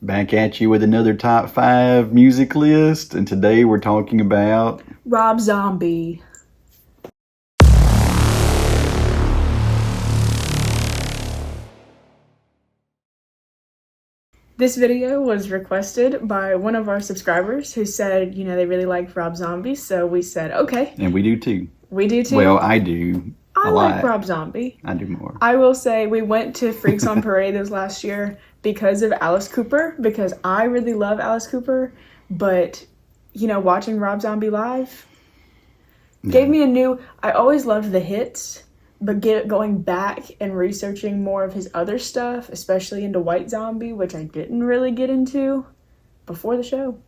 Back at you with another top 5 music list, and today we're talking about Rob Zombie. This video was requested by one of our subscribers who said, they really liked Rob Zombie, so we said, okay. And we do too. We do too? Well, I do. I like Rob Zombie. I do more. I will say we went to Freaks on Parade this last year because of Alice Cooper, because I really love Alice Cooper, but, watching Rob Zombie live gave me a new... I always loved the hits, but going back and researching more of his other stuff, especially into White Zombie, which I didn't really get into before the show,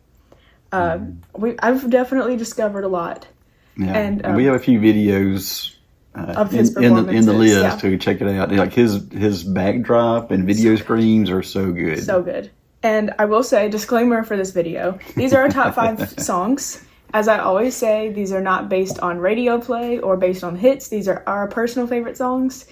I've definitely discovered a lot. Yeah, and we have a few videos... of his in the list, yeah. to check it out. Like his backdrop and video screens are so good. So good. And I will say, disclaimer for this video, these are our top 5 songs. As I always say, these are not based on radio play or based on hits. These are our personal favorite songs.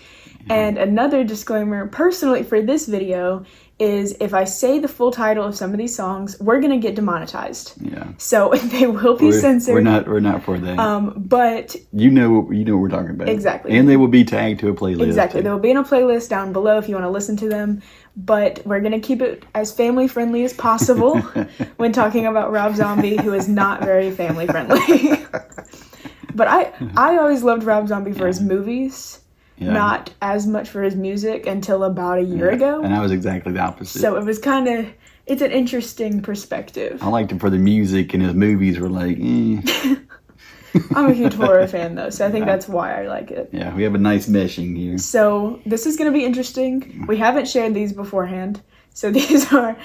And another disclaimer, personally for this video, is if I say the full title of some of these songs, we're gonna get demonetized. Yeah. So they will be censored. We're not for that. But you know what we're talking about. Exactly. And they will be tagged to a playlist. Exactly. They will be in a playlist down below if you want to listen to them. But we're gonna keep it as family friendly as possible when talking about Rob Zombie, who is not very family friendly. But I always loved Rob Zombie for his movies. Yeah. Not as much for his music until about a year ago. And I was exactly the opposite. So it was it's an interesting perspective. I liked him for the music, and his movies were like, I'm a huge horror fan, though, so I think that's why I like it. Yeah, we have a nice meshing here. So this is going to be interesting. We haven't shared these beforehand. So these are,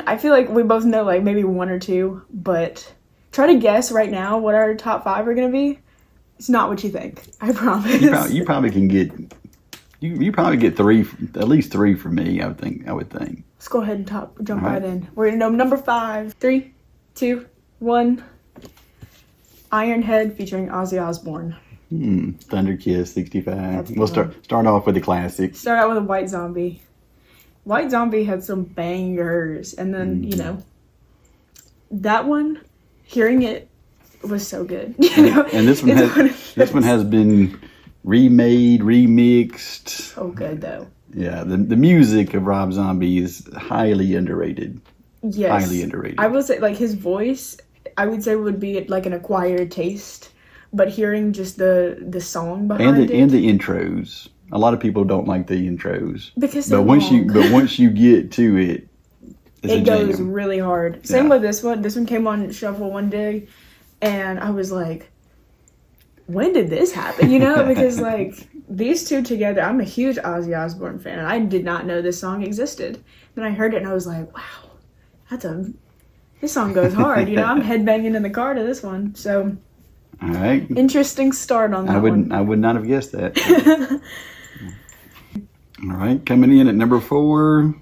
I feel like we both know like maybe 1 or 2, but try to guess right now what our top 5 are going to be. It's not what you think. I promise. You probably can get. You probably get 3, at least 3 for me. I would think. Let's go ahead and jump right in. We're gonna know number 5. 3, 2, 1. Ironhead featuring Ozzy Osbourne. Thunder Kiss 65. We'll start off with the classics. Start out with a White Zombie. White Zombie had some bangers, and then that one, hearing it. Was so good. And this one has been remade, remixed. So good though. Yeah, the music of Rob Zombie is highly underrated. Yes. Highly underrated. I will say like his voice, I would say would be like an acquired taste, but hearing just the song behind it and the intros. A lot of people don't like the intros. Because once you get to it, it goes really hard. Same with this one. This one came on shuffle one day. And I was like, when did this happen? Because like these two together, I'm a huge Ozzy Osbourne fan. And I did not know this song existed. Then I heard it and I was like, wow, this song goes hard. I'm headbanging in the car to this one. So, all right. Interesting start on that one. I would not have guessed that. All right. Coming in at number 4.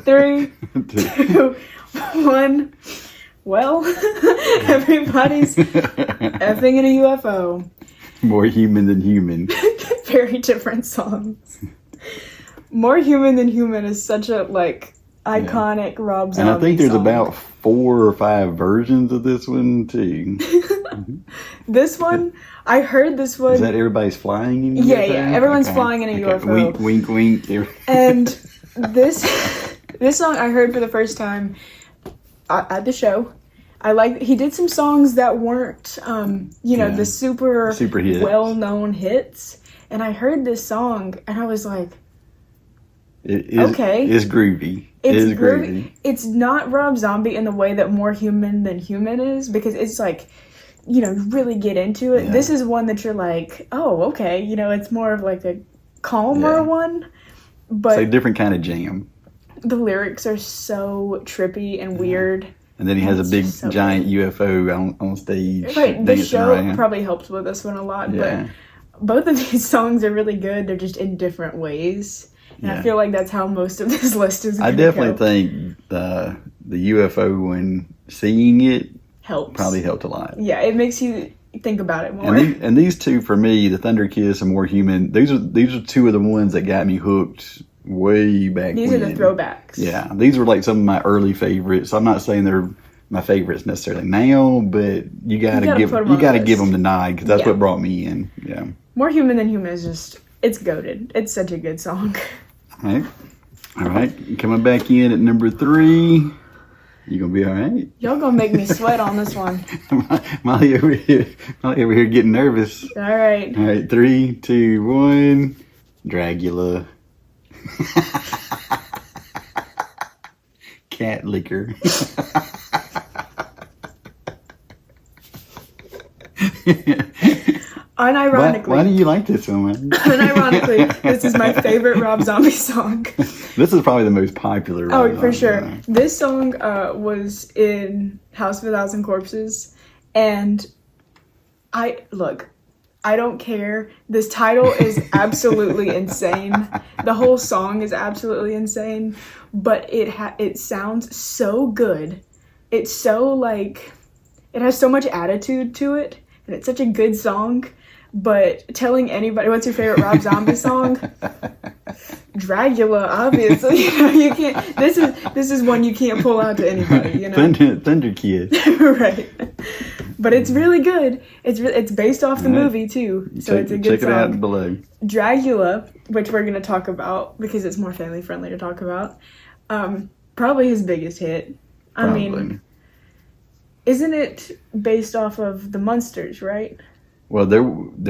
3, 2, 1. Well, everybody's effing in a UFO. More Human Than Human. Very different songs. More Human Than Human is such a iconic Rob Zombie And I think there's song. about 4 or 5 versions of this one too. This one, I heard this one. Is that everybody's flying in a UFO? Yeah, everyone's flying in a UFO. Wink, wink, wink. And this song I heard for the first time at the show. He did some songs that weren't, the super hits. Well-known hits. And I heard this song and I was like, okay. It's groovy. It's groovy. It's not Rob Zombie in the way that More Human Than Human is, because it's like, really get into it. Yeah. This is one that you're like, oh, okay. It's more of like a calmer one. But it's a different kind of jam. The lyrics are so trippy and weird. And then he has a big giant UFO on stage. Right, the show probably helps with this one a lot. Yeah. But both of these songs are really good. They're just in different ways. And I feel like that's how most of this list is going to go. I definitely think the UFO, when seeing it, helps. Probably helped a lot. Yeah, it makes you think about it more. And these two, for me, the Thunder Kiss and More Human, these are 2 of the ones that got me hooked way back These when. are the throwbacks. Yeah, these were like some of my early favorites. I'm not saying they're my favorites necessarily now, but you gotta give them the nod because that's what brought me in. Yeah. More Human Than Human is just, it's goated. It's such a good song. All right. Coming back in at number 3. You gonna be all right? Y'all gonna make me sweat on this one. Molly over here getting nervous. All right. All right, 3, 2, 1. Dragula. Cat liquor. Unironically. Why do you like this one, man? Unironically, this is my favorite Rob Zombie song. This is probably the most popular. Oh, for sure. This song was in House of a Thousand Corpses, and I don't care. This title is absolutely insane. The whole song is absolutely insane, but it sounds so good. It's so like, it has so much attitude to it, and it's such a good song. But telling anybody what's your favorite Rob Zombie song, Dragula, obviously. You can't. This is one you can't pull out to anybody. You know, Thunder Kid. Right. But it's really good. It's based off the movie too, so it's a good song. Check it out below. Dragula, which we're gonna talk about because it's more family friendly to talk about. Probably his biggest hit. Probably. I mean, isn't it based off of the Munsters, right? Well, there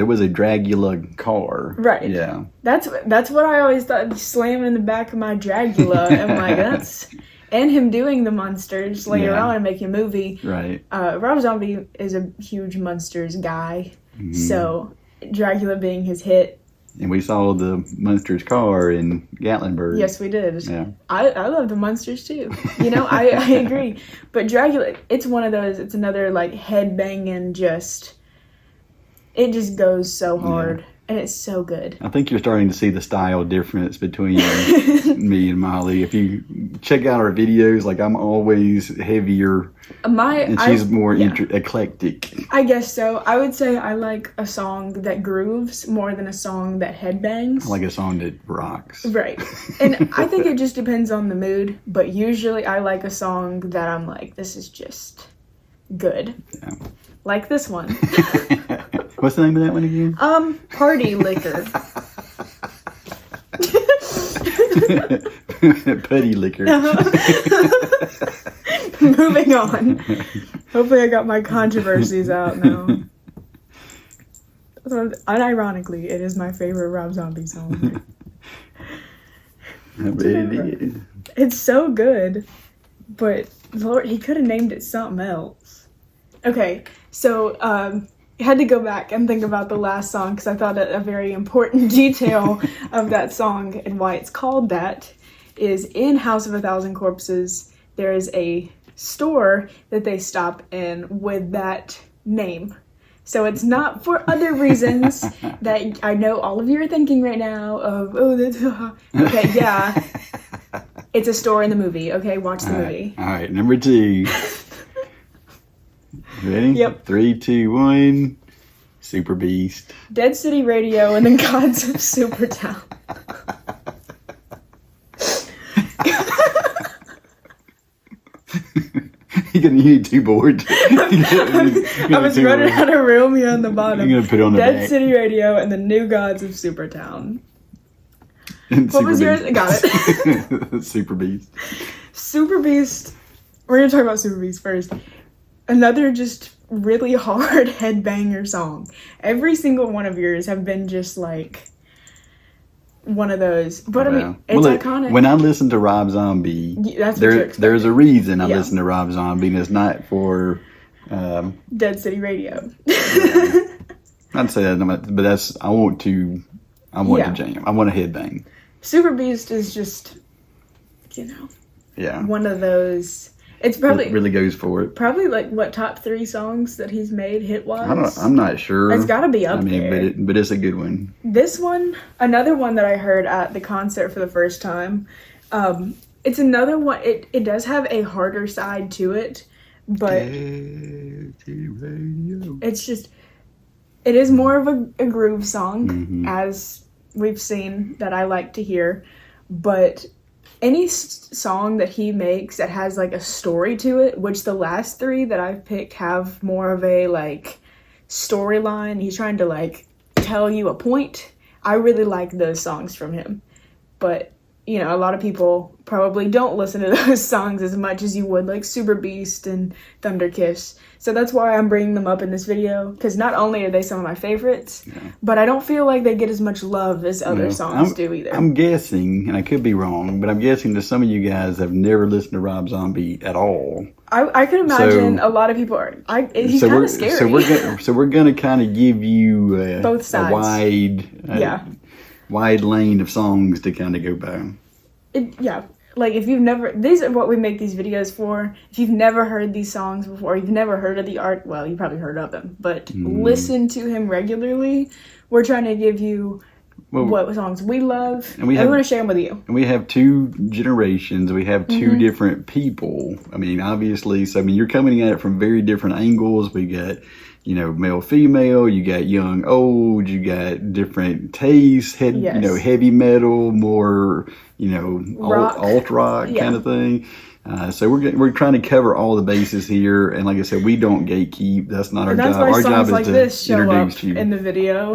was a Dragula car. Right. Yeah. That's what I always thought, slamming in the back of my Dragula. And like, that's... And him doing the Munsters later on and making a movie. Right. Rob Zombie is a huge Munsters guy. Mm-hmm. So, Dragula being his hit. And we saw the Munsters car in Gatlinburg. Yes, we did. Yeah. I love the Munsters too. You know, I agree. But Dragula, it's one of those, it's another like head-banging just... It just goes so hard, and it's so good. I think you're starting to see the style difference between me and Molly. If you check out our videos, like I'm always heavier, and she's more eclectic. I guess so. I would say I like a song that grooves more than a song that headbangs. I like a song that rocks. Right. And I think it just depends on the mood, but usually I like a song that I'm like, this is just good. Yeah. Like this one. What's the name of that one again? Party Liquor. Putty Liquor. Moving on. Hopefully I got my controversies out now. Unironically, it is my favorite Rob Zombie song. I bet it is. It's so good, but Lord, he could have named it something else. Okay, so I had to go back and think about the last song because I thought a very important detail of that song and why it's called that is in House of a Thousand Corpses, there is a store that they stop in with that name. So it's not for other reasons that I know all of you are thinking right now of, oh, that's... Okay, yeah. It's a store in the movie, okay? Watch the movie. All right, number 2. Ready? Yep. 3, 2, 1. Super Beast. Dead City Radio and the Gods of Supertown. You need 2 boards. I was running out of room here on the bottom. You're gonna put it on the Dead back. City Radio and the New Gods of Supertown. And What was yours? Got it. Super Beast. Super Beast. We're gonna talk about Super Beast first. Another just really hard headbanger song. Every single one of yours have been just like one of those. But I mean, it's iconic. When I listen to Rob Zombie, there's a reason I listen to Rob Zombie, and it's not for Dead City Radio. I'd say that, but that's I want to jam. I want to headbang. Super Beast is just, one of those. It's probably it really goes for it. Probably like what top 3 songs that he's made hit wise. I'm not sure. It's got to be up there. But it's a good one. This one, another one that I heard at the concert for the first time. It's another one. It does have a harder side to it, but it's just it is more of a groove song, as we've seen that I like to hear. but any song that he makes that has like a story to it, which the last 3 that I've picked have more of a like storyline. He's trying to like tell you a point. I really like those songs from him. But, you know, a lot of people probably don't listen to those songs as much as you would like Super Beast and Thunder Kiss. So that's why I'm bringing them up in this video, because not only are they some of my favorites, but I don't feel like they get as much love as other songs do either. I'm guessing, and I could be wrong, but I'm guessing that some of you guys have never listened to Rob Zombie at all. I could imagine a lot of people are. He's kind of scary. So we're gonna kind of give you both sides. A wide lane of songs to kind of go by. Like if you've never, these are what we make these videos for. If you've never heard these songs before, you've never heard of the art, well, you probably heard of them, but listen to him regularly. We're trying to give you what songs we love, and we want to share them with you. And we have 2 generations. We have 2 different people. I mean, obviously, so I mean, you're coming at it from very different angles. We got, you know, male, female, you got young, old, you got different tastes, you know, heavy metal, more, you know, alt rock kind of thing. So we're trying to cover all the bases here, and like I said, we don't gatekeep. That's not our job. Our job is like to this show introduce up you in the video.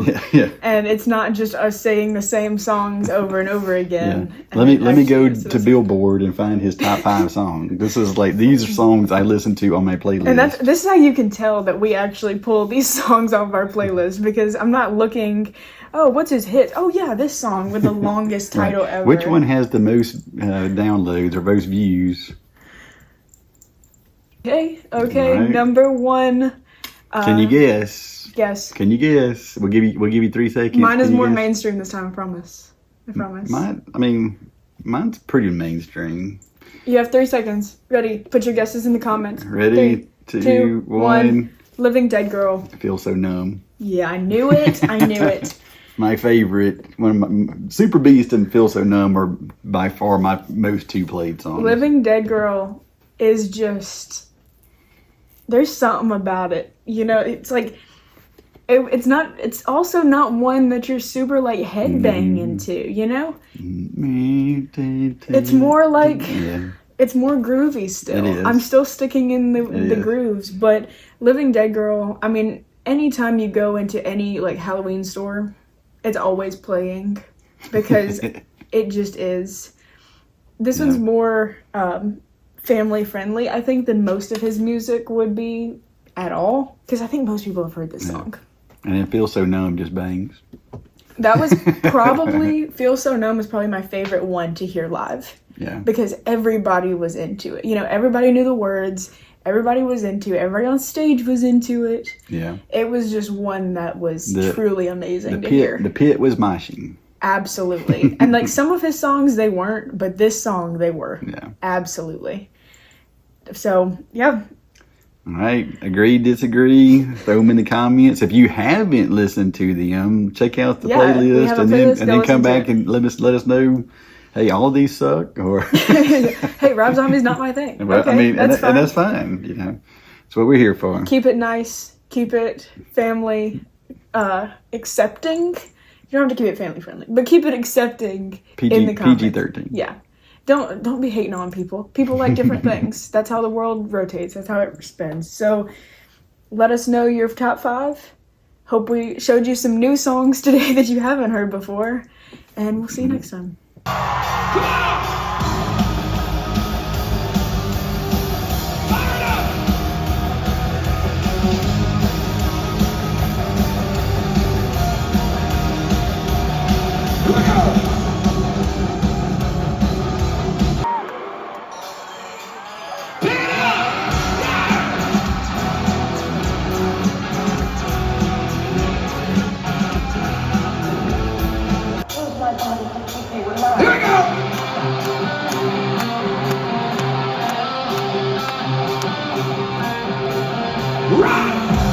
And it's not just us saying the same songs over and over again. Let me go to Billboard and find his top 5 songs. This is like, these are songs I listen to on my playlist. And this is how you can tell that we actually pull these songs off our playlist, because I'm not looking, oh, what's his hit? Oh yeah, this song with the longest title ever. Which one has the most downloads or most views? Okay, right. Number 1. Can you guess? Guess. Can you guess? We'll give you 3 seconds. Mine is more mainstream this time. I promise. Mine's pretty mainstream. You have 3 seconds. Ready? Put your guesses in the comments. Ready? 3, 2, 1. Living Dead Girl. I feel so numb. Yeah, I knew it. I knew it. My favorite, one of my, Super Beast and Feel So Numb are by far my most 2 played songs. Living Dead Girl is just, there's something about it. You know, it's like, it's also not one that you're super like headbang into, you know? It's more like, it's more groovy still. I'm still sticking in the grooves, but Living Dead Girl, I mean, anytime you go into any like Halloween store, it's always playing, because it just is. This one's more family friendly, I think, than most of his music would be at all, because I think most people have heard this song. And it Feels So Numb just bangs. That was probably, Feel So Numb was probably my favorite one to hear live. Yeah. Because everybody was into it. You know, everybody knew the words. Everybody was into it. Everybody on stage was into it. Yeah. It was just one that was truly amazing to hear. The pit was moshing. Absolutely. And like some of his songs, they weren't, but this song, they were. Yeah. Absolutely. So, yeah. All right. Agree, disagree. Throw them in the comments. If you haven't listened to them, check out the playlist and then come back and let us know, hey, all these suck, or hey, Rob Zombie's not my thing. Well, okay, I mean, and that's fine. You know, that's what we're here for. Keep it nice. Keep it family accepting. You don't have to keep it family friendly, but keep it accepting in the comments. PG-13. Yeah. Don't be hating on people. People like different things. That's how the world rotates. That's how it spins. So let us know your top 5. Hope we showed you some new songs today that you haven't heard before. And we'll see you next time. Right!